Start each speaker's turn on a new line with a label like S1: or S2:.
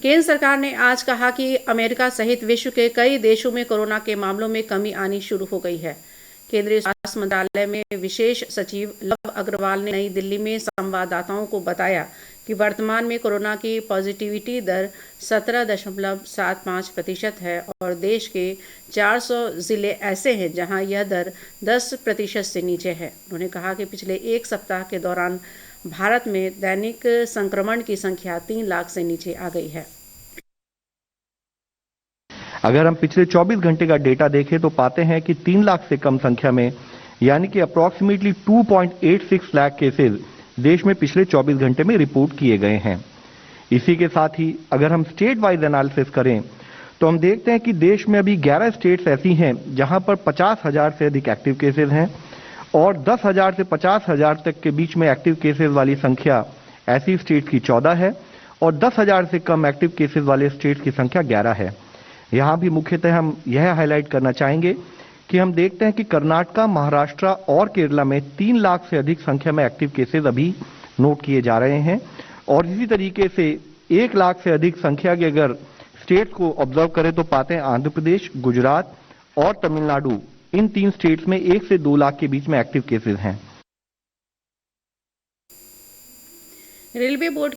S1: केंद्र सरकार ने आज कहा कि अमेरिका सहित विश्व के कई देशों में कोरोना के मामलों में कमी आनी शुरू हो गई है। केंद्रीय स्वास्थ्य मंत्रालय में विशेष सचिव लव अग्रवाल ने नई दिल्ली में संवाददाताओं को बताया कि वर्तमान में कोरोना की पॉजिटिविटी दर 17.75% है और देश के 400 जिले ऐसे हैं जहां यह दर 10% से नीचे है। उन्होंने कहा कि पिछले एक सप्ताह के दौरान भारत में दैनिक संक्रमण की संख्या 3 लाख से नीचे आ गई है।
S2: अगर हम पिछले 24 घंटे का डेटा देखें तो पाते हैं कि 3 लाख से कम संख्या में यानी कि अप्रॉक्सीमेटली 2.86 लाख केसेस देश में पिछले 24 घंटे में रिपोर्ट किए गए हैं। इसी के साथ ही अगर हम स्टेट वाइज एनालिसिस करें तो हम देखते हैं कि देश में अभी 11 स्टेट्स ऐसी हैं जहां पर 50,000 से अधिक एक्टिव केसेस हैं और 10,000 से 50,000 तक के बीच में एक्टिव केसेस वाली संख्या ऐसी स्टेट्स की 14 है और 10,000 से कम एक्टिव केसेस वाले स्टेट्स की संख्या 11 है। यहाँ भी मुख्यतः हम यह हाईलाइट करना चाहेंगे कि हम देखते हैं कि कर्नाटक, महाराष्ट्र और केरला में 3 लाख से अधिक संख्या में एक्टिव केसेस अभी नोट किए जा रहे हैं और इसी तरीके से 1 लाख से अधिक संख्या के अगर स्टेट्स को ऑब्जर्व करें तो पाते हैं आंध्र प्रदेश, गुजरात और तमिलनाडु, इन 3 स्टेट्स में 1 से 2 लाख के बीच में एक्टिव केसेस हैं।
S1: Railway board